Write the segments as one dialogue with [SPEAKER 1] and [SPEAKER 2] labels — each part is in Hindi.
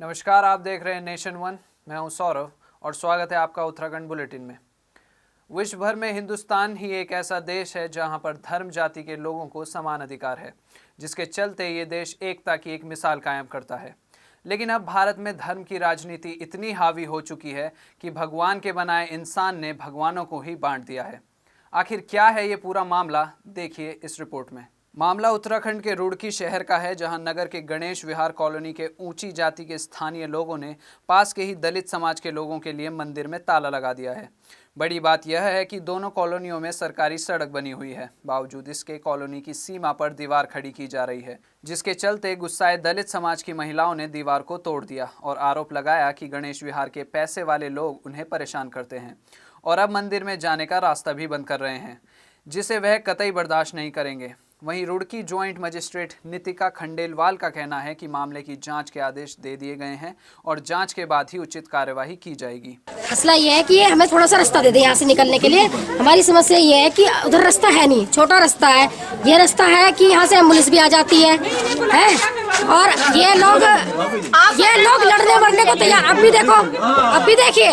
[SPEAKER 1] नमस्कार, आप देख रहे हैं नेशन वन। मैं हूं सौरभ और स्वागत है आपका उत्तराखंड बुलेटिन में। विश्व भर में हिंदुस्तान ही एक ऐसा देश है जहां पर धर्म जाति के लोगों को समान अधिकार है, जिसके चलते ये देश एकता की एक मिसाल कायम करता है। लेकिन अब भारत में धर्म की राजनीति इतनी हावी हो चुकी है कि भगवान के बनाए इंसान ने भगवानों को ही बांट दिया है। आखिर क्या है ये पूरा मामला, देखिए इस रिपोर्ट में। मामला उत्तराखंड के रुड़की शहर का है, जहां नगर के गणेश विहार कॉलोनी के ऊंची जाति के स्थानीय लोगों ने पास के ही दलित समाज के लोगों के लिए मंदिर में ताला लगा दिया है। बड़ी बात यह है कि दोनों कॉलोनियों में सरकारी सड़क बनी हुई है, बावजूद इसके कॉलोनी की सीमा पर दीवार खड़ी की जा रही है, जिसके चलते गुस्साए दलित समाज की महिलाओं ने दीवार को तोड़ दिया और आरोप लगाया कि गणेश विहार के पैसे वाले लोग उन्हें परेशान करते हैं और अब मंदिर में जाने का रास्ता भी बंद कर रहे हैं, जिसे वह कतई बर्दाश्त नहीं करेंगे। वहीं रुड़की ज्वाइंट मजिस्ट्रेट नितिका खंडेलवाल का कहना है कि मामले की जांच के आदेश दे दिए गए हैं और जांच के बाद ही उचित कार्यवाही की जाएगी।
[SPEAKER 2] मसला ये है कि हमें थोड़ा सा रास्ता दे दे यहाँ से निकलने के लिए। हमारी समस्या ये है कि उधर रास्ता है नहीं, छोटा रास्ता है। ये रास्ता है कि यहाँ से एम्बुलेंस भी आ जाती है और ये लोग लड़ने मरने को तैयार। अब भी देखो, अब भी देखिए,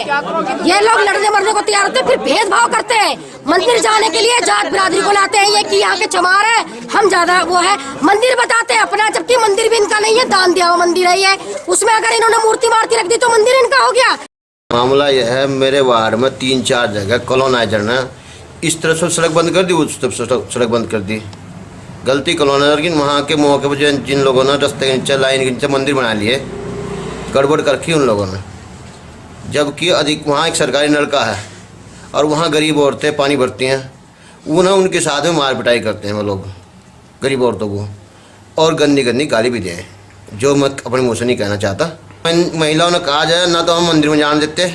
[SPEAKER 2] ये लोग लड़ने मरने को तैयार होते हैं, फिर भेदभाव करते हैं। मंदिर जाने के लिए जात बिरादरी को लाते हैं, ये कि यहाँ के चमार है, हम ज्यादा वो है। मंदिर बताते हैं अपना, जबकि मंदिर भी इनका नहीं है, दान दिया हुआ मंदिर है ये। उसमें अगर इन्होंने मूर्ति मारती रख दी तो मंदिर इनका हो गया।
[SPEAKER 3] मामला यह है, मेरे वार्ड में 3-4 जगह कॉलोनाइजर ने इस तरह से सड़क बंद कर दी, उस तरफ से सड़क बंद कर दी। गलती कॉलोनाइजर की। वहाँ के मौके पर जिन लोगों ने रास्ते के नीचे, लाइन के नीचे मंदिर बना लिए, गड़बड़ कर रखी उन लोगों ने। जबकि अधिक वहाँ एक सरकारी नलका है और वहाँ गरीब औरतें पानी भरती हैं, उन्हें उनके साथ में मार पिटाई करते हैं वो लोग, गरीब औरतों को, और गंदी गंदी गाली भी दें, जो मैं अपने मुँह से नहीं कहना चाहता। महिलाओं ने कहा जाए ना तो हम मंदिर में जाने देते,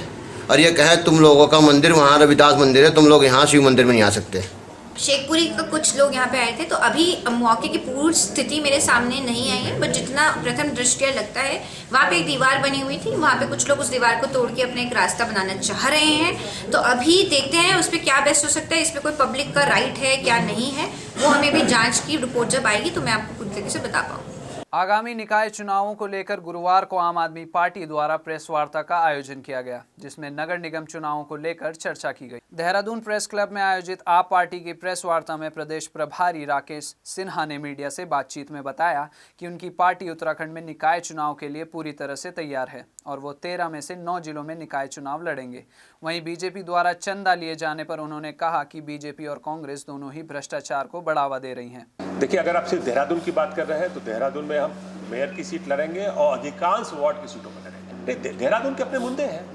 [SPEAKER 3] और ये कहे तुम लोगों का मंदिर वहाँ रविदास मंदिर है, तुम लोग यहाँ शिव मंदिर में नहीं आ सकते।
[SPEAKER 4] शेखपुरी का कुछ लोग यहाँ पे आए थे, तो अभी मौके की पूरी स्थिति मेरे सामने नहीं आई है, बट जितना प्रथम दृष्टया लगता है, वहाँ पे एक दीवार बनी हुई थी, वहाँ पे कुछ लोग उस दीवार को तोड़ के अपना एक रास्ता बनाना चाह रहे हैं। तो अभी देखते हैं उस पर क्या बेस्ट हो सकता है, इस पर कोई पब्लिक का राइट है क्या नहीं है, वो हमें भी जाँच की रिपोर्ट जब आएगी तो मैं आपको पूरी तरीके से बता पाऊँ।
[SPEAKER 1] आगामी निकाय चुनावों को लेकर गुरुवार को आम आदमी पार्टी द्वारा प्रेस वार्ता का आयोजन किया गया, जिसमें नगर निगम चुनावों को लेकर चर्चा की गई। देहरादून प्रेस क्लब में आयोजित आप पार्टी की प्रेस वार्ता में प्रदेश प्रभारी राकेश सिन्हा ने मीडिया से बातचीत में बताया कि उनकी पार्टी उत्तराखंड में निकाय चुनाव के लिए पूरी तरह से तैयार है और वो 13 में से 9 जिलों में निकाय चुनाव लड़ेंगे। वहीं बीजेपी द्वारा चंदा लिए जाने पर उन्होंने कहा कि बीजेपी और कांग्रेस दोनों ही भ्रष्टाचार को बढ़ावा दे रही हैं।
[SPEAKER 5] देखिए, अगर आप सिर्फ देहरादून की बात कर रहे हैं तो देहरादून में हम मेयर की सीट लड़ेंगे और अधिकांश वार्ड की सीटों पर लड़ेंगे। देहरादून के अपने मुद्दे हैं,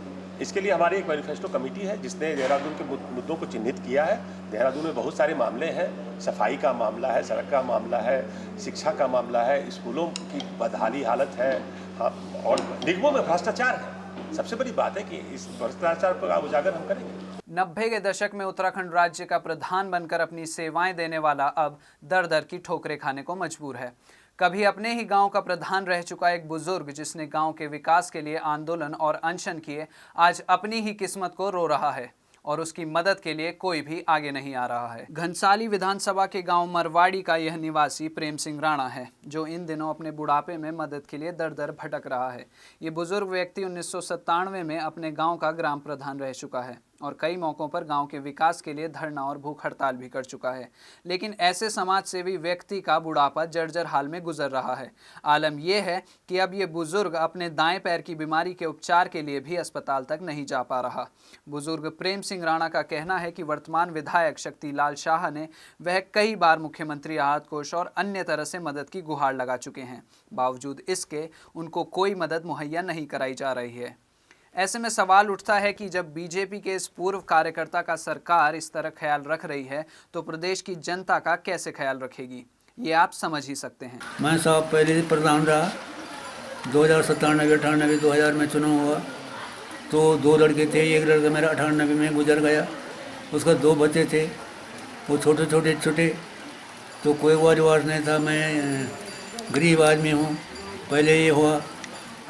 [SPEAKER 5] इसके लिए हमारी एक मैनिफेस्टो कमेटी है जिसने देहरादून के मुद्दों को चिन्हित किया है। देहरादून में बहुत सारे मामले हैं, सफाई का मामला है, सड़क का मामला है, शिक्षा का मामला है, स्कूलों की बदहाली हालत है, और निगमों में भ्रष्टाचार है। सबसे बड़ी बात है कि इस भ्रष्टाचार का उजागर हम करेंगे।
[SPEAKER 1] 90 के दशक में उत्तराखंड राज्य का प्रधान बनकर अपनी सेवाएं देने वाला अब दर दर की ठोकरें खाने को मजबूर है। कभी अपने ही गांव का प्रधान रह चुका एक बुजुर्ग, जिसने गांव के विकास के लिए आंदोलन और अनशन किए, आज अपनी ही किस्मत को रो रहा है और उसकी मदद के लिए कोई भी आगे नहीं आ रहा है। घनसाली विधानसभा के गांव मरवाड़ी का यह निवासी प्रेम सिंह राणा है, जो इन दिनों अपने बुढ़ापे में मदद के लिए दर दर भटक रहा है। ये बुजुर्ग व्यक्ति 1997 में अपने गांव का ग्राम प्रधान रह चुका है और कई मौकों पर गांव के विकास के लिए धरना और भूख हड़ताल भी कर चुका है। लेकिन ऐसे समाज सेवी व्यक्ति का बुढ़ापा जर्जर हाल में गुजर रहा है। आलम यह है कि अब ये बुजुर्ग अपने दाएं पैर की बीमारी के उपचार के लिए भी अस्पताल तक नहीं जा पा रहा। बुजुर्ग प्रेम सिंह राणा का कहना है कि वर्तमान विधायक शक्तिलाल शाह ने वह कई बार मुख्यमंत्री राहत कोष और अन्य तरह से मदद की गुहार लगा चुके हैं, बावजूद इसके उनको कोई मदद मुहैया नहीं कराई जा रही है। ऐसे में सवाल उठता है कि जब बीजेपी के इस पूर्व कार्यकर्ता का सरकार इस तरह ख्याल रख रही है, तो प्रदेश की जनता का कैसे ख्याल रखेगी, ये आप समझ ही सकते हैं।
[SPEAKER 6] मैं साहब पहले प्रधान रहा, 2097, 98, 2000 में चुनाव हुआ तो 2 लड़के थे। एक लड़का मेरा 98 में गुजर गया, उसका 2 बच्चे थे, वो छोटे। तो कोई वाज नहीं था। मैं गरीब आदमी हूँ, पहले ये हुआ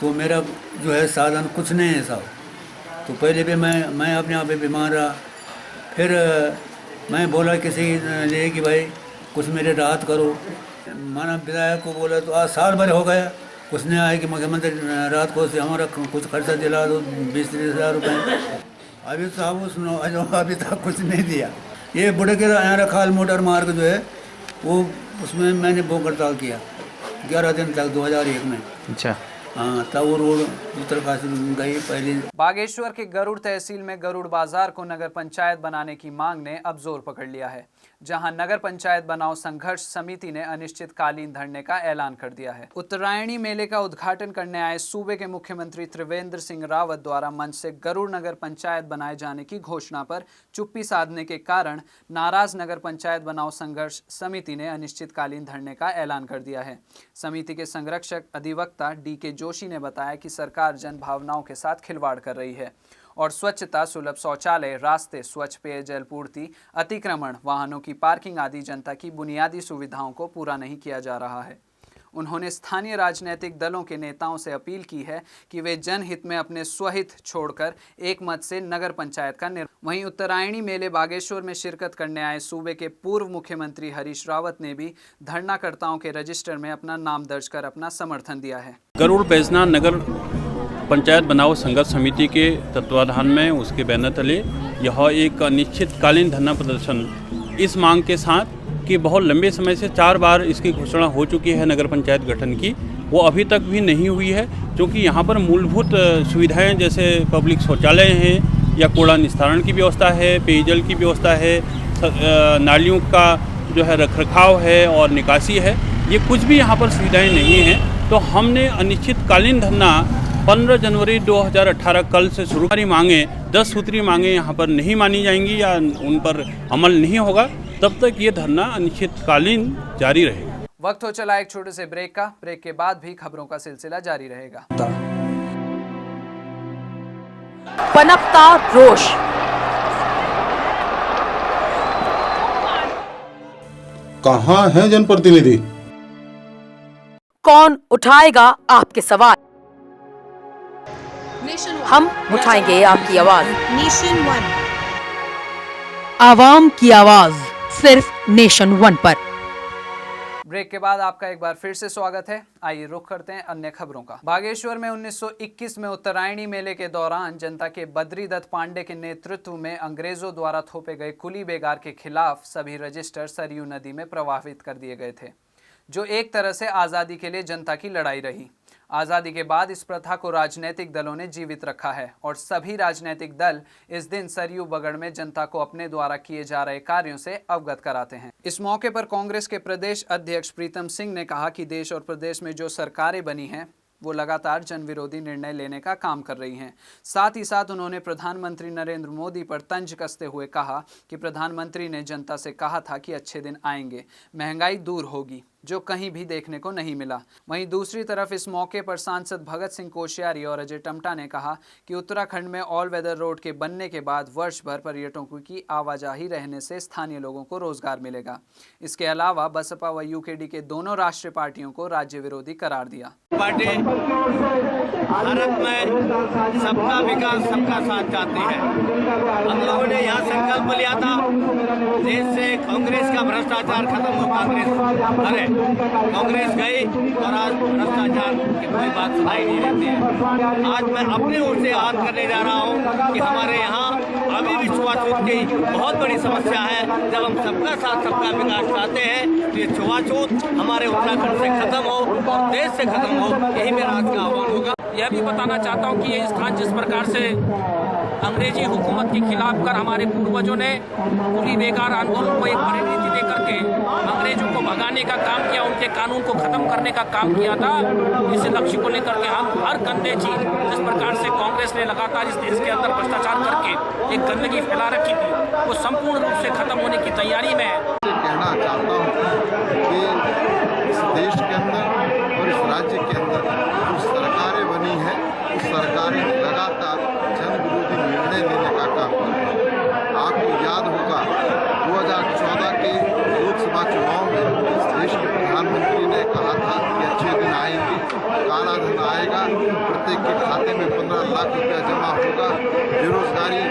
[SPEAKER 6] तो मेरा जो है साधन कुछ नहीं है साहब। तो पहले भी मैं अपने आप पे बीमार रहा। फिर मैं बोला किसी लिए कि भाई कुछ मेरे राहत करो। माना विधायक को बोला तो आज साल भर हो गया, उसने आए कि मुख्यमंत्री रात को से हमारा कुछ खर्चा दिला दो 20-30 हज़ार रुपये। अभी साहब उसने अभी तक कुछ नहीं दिया। ये बुढ़े के यहाँ रखाल मोटर मार्ग जो है वो उसमें मैंने भूख हड़ताल किया 11 दिन तक 2001 में।
[SPEAKER 1] अच्छा।
[SPEAKER 6] हाँ, तब वो रोड उत्तरकाशी गई पहले।
[SPEAKER 1] बागेश्वर के गरुड़ तहसील में गरुड़ बाजार को नगर पंचायत बनाने की मांग ने अब जोर पकड़ लिया है, जहां नगर पंचायत बनाओ संघर्ष समिति ने अनिश्चितकालीन धरने का ऐलान कर दिया है। उत्तरायणी मेले का उद्घाटन करने आए सूबे के मुख्यमंत्री त्रिवेंद्र सिंह रावत द्वारा मंच से गरुड़ नगर पंचायत बनाए जाने की घोषणा पर चुप्पी साधने के कारण नाराज नगर पंचायत बनाओ संघर्ष समिति ने अनिश्चितकालीन धरने का ऐलान कर दिया है। समिति के संरक्षक अधिवक्ता DK जोशी ने बताया कि सरकार जन भावनाओं के साथ खिलवाड़ कर रही है और स्वच्छता, सुलभ शौचालय, रास्ते, स्वच्छ पेयजल पूर्ति, अतिक्रमण, वाहनों की पार्किंग आदि जनता की बुनियादी सुविधाओं को पूरा नहीं किया जा रहा है। उन्होंने स्थानीय राजनीतिक दलों के नेताओं से अपील की है कि वे जनहित में अपने स्वहित छोड़कर एक मत से नगर पंचायत का वहीं उत्तरायणी मेले बागेश्वर में शिरकत करने आए सूबे के पूर्व मुख्यमंत्री हरीश रावत ने भी धरनाकर्ताओं के रजिस्टर में अपना नाम दर्ज कर अपना समर्थन दिया है।
[SPEAKER 7] गरुड़ बैजना नगर पंचायत बनाओ संघर्ष समिति के तत्वाधान में उसके बैनर तले यह एक अनिश्चितकालीन धरना प्रदर्शन इस मांग के साथ कि बहुत लंबे समय से 4 बार इसकी घोषणा हो चुकी है नगर पंचायत गठन की, वो अभी तक भी नहीं हुई है, क्योंकि यहाँ पर मूलभूत सुविधाएं जैसे पब्लिक शौचालय हैं या कूड़ा निस्तारण की व्यवस्था है, पेयजल की व्यवस्था है, नालियों का जो है रखरखाव है और निकासी है, ये कुछ भी यहाँ पर सुविधाएँ नहीं हैं। तो हमने अनिश्चितकालीन धरना 15 जनवरी 2018 कल से शुरू करी मांगें 10 सूत्री मांगें यहाँ पर नहीं मानी जाएंगी या उन पर अमल नहीं होगा, तब तक ये धरना अनिश्चितकालीन जारी रहेगा।
[SPEAKER 1] वक्त हो चला एक छोटे से ब्रेक का। ब्रेक के बाद भी खबरों का सिलसिला जारी रहेगा।
[SPEAKER 8] पनपता रोष,
[SPEAKER 9] कहाँ है जनप्रतिनिधि?
[SPEAKER 8] कौन उठाएगा आपके सवाल? हम उठाएंगे आपकी आवाज। नेशन 1, आवाम की आवाज सिर्फ नेशन 1 पर।
[SPEAKER 1] ब्रेक के बाद आपका एक बार फिर से स्वागत है। आइए रुख करते हैं अन्य खबरों का। बागेश्वर में 1921 में उत्तरायणी मेले के दौरान जनता के बद्री दत्त पांडे के नेतृत्व में अंग्रेजों द्वारा थोपे गए कुली बेगार के खिलाफ सभी रजिस्टर सरयू नदी में प्रवाहित कर दिए गए थे, जो एक तरह से आज़ादी के लिए जनता की लड़ाई रही। आज़ादी के बाद इस प्रथा को राजनीतिक दलों ने जीवित रखा है और सभी राजनीतिक दल इस दिन सरयू बगड़ में जनता को अपने द्वारा किए जा रहे कार्यों से अवगत कराते हैं। इस मौके पर कांग्रेस के प्रदेश अध्यक्ष प्रीतम सिंह ने कहा कि देश और प्रदेश में जो सरकारें बनी हैं वो लगातार जन विरोधी निर्णय लेने का काम कर रही हैं। साथ ही साथ उन्होंने प्रधानमंत्री नरेंद्र मोदी पर तंज कसते हुए कहा कि प्रधानमंत्री ने जनता से कहा था कि अच्छे दिन आएंगे, महंगाई दूर होगी, जो कहीं भी देखने को नहीं मिला। वहीं दूसरी तरफ इस मौके पर सांसद भगत सिंह कोश्यारी और अजय टमटा ने कहा कि उत्तराखंड में ऑल वेदर रोड के बनने के बाद वर्ष भर पर्यटकों की आवाजाही रहने से स्थानीय लोगों को रोजगार मिलेगा। इसके अलावा बसपा व यूकेडी के दोनों राष्ट्रीय पार्टियों को राज्य विरोधी करार दिया।
[SPEAKER 10] पार्टी भारत में सबका विकास सबका साथ चाहती है। हम लोगों ने यहाँ संकल्प लिया था देश से कांग्रेस का भ्रष्टाचार खत्म हो। कांग्रेस गई और आज भ्रष्टाचार की कोई बात सुनाई नहीं देती है। आज मैं अपनी ओर से याद करने जा रहा हूँ कि हमारे यहाँ अभी भी छुआछूत की बहुत बड़ी समस्या है। जब हम सबका साथ सबका विकास चाहते हैं तो ये छुआछूत हमारे उत्तराखंड से खत्म हो और देश से खत्म हो, यही मेरा आज का आह्वान होगा।
[SPEAKER 11] यह भी बताना चाहता हूँ कि ये स्थान जिस प्रकार से अंग्रेजी हुकूमत के खिलाफ कर हमारे पूर्वजों ने कुली बेगार आंदोलन को एक बड़ी नीति दे करके अंग्रेजों को भगाने का काम किया, उनके कानून को खत्म करने का काम किया था। इस लक्ष्य को लेकर के हम हर गंदे चीज जिस प्रकार से कांग्रेस ने लगातार इस देश के अंदर भ्रष्टाचार करके एक गंदगी फैला रखी थी, वो संपूर्ण रूप से खत्म होने की तैयारी में है।
[SPEAKER 9] कहना चाहता हूँ कि इस देश के अंदर और इस राज्य के अंदर जो सरकारें बनी हैं उस सरकारें लगातार जन विरोधी निर्णय लेने का काम कर रही हैं। आपको याद होगा 2014 के लोकसभा चुनाव में इस देश के प्रधानमंत्री ने कहा था कि अच्छे दिन आएंगे, काला धन आएगा, प्रत्येक के खाते में 15 लाख रुपया जमा होगा, बेरोजगारी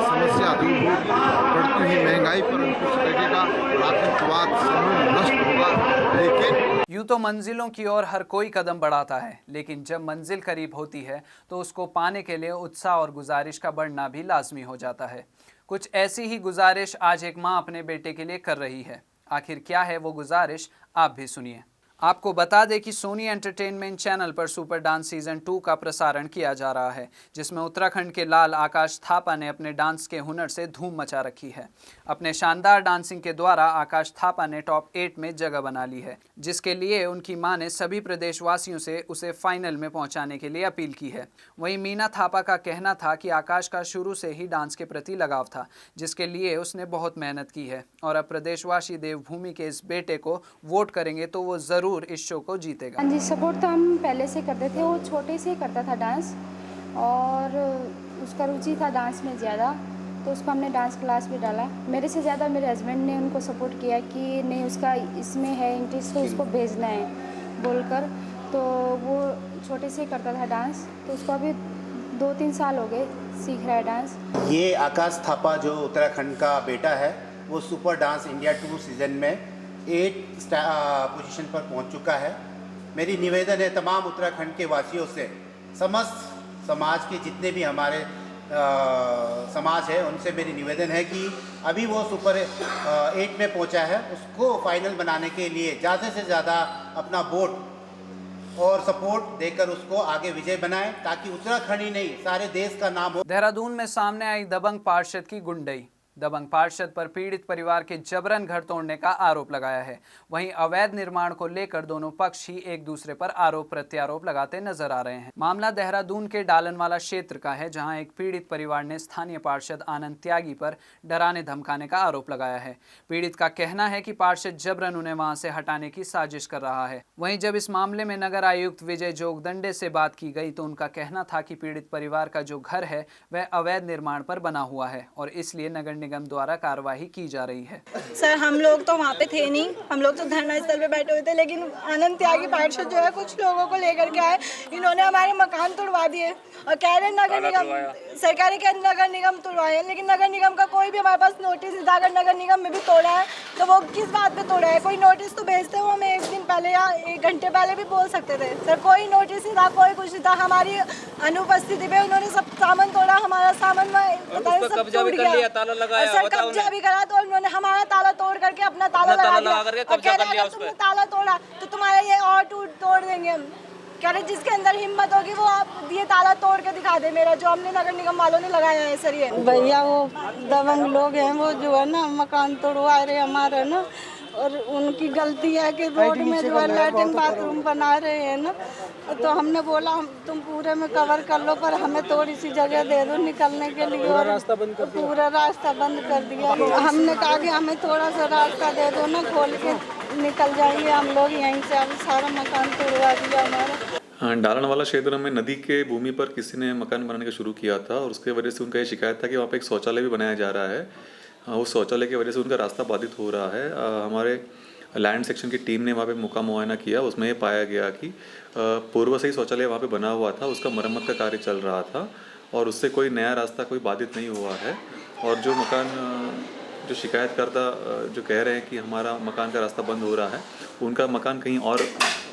[SPEAKER 9] समस्या दूर होगी, बढ़ती हुई महंगाई पर अंकुश लगेगा, आतंकवाद समूल नष्ट होगा। लेकिन
[SPEAKER 1] यूं तो मंजिलों की ओर हर कोई कदम बढ़ाता है, लेकिन जब मंजिल करीब होती है तो उसको पाने के लिए उत्साह और गुजारिश का बढ़ना भी लाजमी हो जाता है। कुछ ऐसी ही गुजारिश आज एक मां अपने बेटे के लिए कर रही है। आखिर क्या है वो गुजारिश, आप भी सुनिए। आपको बता दें कि सोनी एंटरटेनमेंट चैनल पर सुपर डांस सीजन 2 का प्रसारण किया जा रहा है, जिसमें उत्तराखंड के लाल आकाश थापा ने अपने डांस के हुनर से धूम मचा रखी है। अपने शानदार डांसिंग के द्वारा आकाश थापा ने टॉप 8 में जगह बना ली है, जिसके लिए उनकी मां ने सभी प्रदेशवासियों से उसे फाइनल में पहुंचाने के लिए अपील की है। वहीं मीना थापा का कहना था कि आकाश का शुरू से ही डांस के प्रति लगाव था, जिसके लिए उसने बहुत मेहनत की है और अब प्रदेशवासी देवभूमि के इस बेटे को वोट करेंगे तो वो जरूर इस शो को जीतेगा।
[SPEAKER 12] हाँ जी, सपोर्ट तो हम पहले से करते थे। वो छोटे से करता था डांस और उसका रुचि था डांस में ज़्यादा, तो उसको हमने डांस क्लास भी डाला। मेरे से ज़्यादा मेरे हस्बैंड ने उनको सपोर्ट किया कि नहीं, उसका इसमें है इंटरेस्ट तो उसको भेजना है बोलकर। तो वो छोटे से करता था डांस, तो उसको अभी 2-3 साल हो गए सीख रहा है डांस।
[SPEAKER 13] ये आकाश थापा जो उत्तराखंड का बेटा है, वो सुपर डांस इंडिया 2 सीज़न में 8 पोजीशन पर पहुंच चुका है। मेरी निवेदन है तमाम उत्तराखंड के वासियों से, समस्त समाज के जितने भी हमारे समाज है, उनसे मेरी निवेदन है कि अभी वो सुपर 8 में पहुंचा है, उसको फाइनल बनाने के लिए ज़्यादा से ज़्यादा अपना वोट और सपोर्ट देकर उसको आगे विजय बनाएं, ताकि उत्तराखंड ही नहीं सारे देश का नाम हो।
[SPEAKER 1] देहरादून में सामने आई दबंग पार्षद की गुंडई। दबंग पार्षद पर पीड़ित परिवार के जबरन घर तोड़ने का आरोप लगाया है। वहीं अवैध निर्माण को लेकर दोनों पक्ष ही एक दूसरे पर आरोप प्रत्यारोप लगाते नजर आ रहे हैं। मामला देहरादून के डालनवाला क्षेत्र का है, जहां एक पीड़ित परिवार ने स्थानीय पार्षद आनंद त्यागी पर डराने धमकाने का आरोप लगाया है। पीड़ित का कहना है कि पार्षद जबरन उन्हें वहां से हटाने की साजिश कर रहा है। वहीं जब इस मामले में नगर आयुक्त विजय जोगदंडे से बात की गई तो उनका कहना था कि पीड़ित परिवार का जो घर है वह अवैध निर्माण पर बना हुआ है और इसलिए नगर निगम द्वारा कार्यवाही की जा रही है।
[SPEAKER 14] सर, हम लोग तो वहाँ पे थे नहीं, हम लोग तो धरना स्थल पे बैठे हुए थे, लेकिन आनंद त्यागी पार्षद जो है कुछ लोगों को लेकर के आए। इन्होंने हमारे मकान तोड़वा दिए और कह रहे नगर निगम, सरकारी के नगर निगम तोड़वाए, लेकिन नगर निगम का कोई भी हमारे पास नोटिस नहीं था। अगर नगर निगम में भी तोड़ा है तो वो किस बात पे तोड़ा है? कोई नोटिस तो भेजते, वो हमें 1 दिन पहले या 1 घंटे पहले भी बोल सकते थे। सर, कोई नोटिस नहीं था, कोई कुछ नहीं था। हमारी अनुपस्थिति में उन्होंने सब सामान तोड़ा, हमारा सामान सब टूट गया। सर, कब्जा भी करा तो उन्होंने हमारा ताला तोड़ करके अपना ताला लगा दिया और कह रहे तुमने ताला तोड़ा तो तुम्हारा ये और तोड़ देंगे हम। कह रहे जिसके अंदर हिम्मत होगी वो आप ये ताला तोड़ के दिखा दे मेरा, जो हमने नगर निगम वालों ने लगाया है। सर, ये
[SPEAKER 15] भैया वो दबंग लोग हैं, वो जो है ना मकान तोड़वा रहे हमारा ना, और उनकी गलती है कि रोड में जो है लैट्रिन बाथरूम बना रहे हैं ना, तो हमने बोला तुम पूरे में कवर कर लो, पर हमें थोड़ी सी जगह दे दो निकलने के लिए, और पूरा रास्ता बंद कर दिया। हमने कहा कि हमें थोड़ा सा रास्ता दे दो ना, खोल के निकल जाएंगे हम लोग यहीं से। अब सारा मकान तोड़वा दिया हमारा।
[SPEAKER 16] डालनवाला क्षेत्र में नदी के भूमि पर किसी ने मकान बनाने का शुरू किया था और उसके वजह से उनका ये शिकायत था कि वहाँ पे एक शौचालय भी बनाया जा रहा है। उस शौचालय की वजह से उनका रास्ता बाधित हो रहा है। हमारे लैंड सेक्शन की टीम ने वहाँ पे मौका मुआयना किया, उसमें ये पाया गया कि पूर्व से ही शौचालय वहाँ पे बना हुआ था, उसका मरम्मत का कार्य चल रहा था और उससे कोई नया रास्ता कोई बाधित नहीं हुआ है। और जो जो शिकायतकर्ता जो कह रहे हैं कि हमारा मकान का रास्ता बंद हो रहा है, उनका मकान कहीं और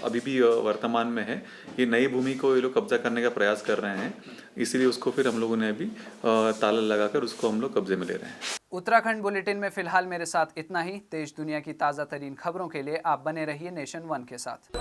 [SPEAKER 16] अभी भी वर्तमान में है। ये नई भूमि को ये लोग कब्जा करने का प्रयास कर रहे हैं, इसीलिए उसको फिर हम लोगों ने अभी ताला लगाकर उसको हम लोग कब्जे में ले रहे हैं।
[SPEAKER 1] उत्तराखंड बुलेटिन में फिलहाल मेरे साथ इतना ही। देश दुनिया की ताज़ा तरीन खबरों के लिए आप बने रहिए नेशन 1 के साथ।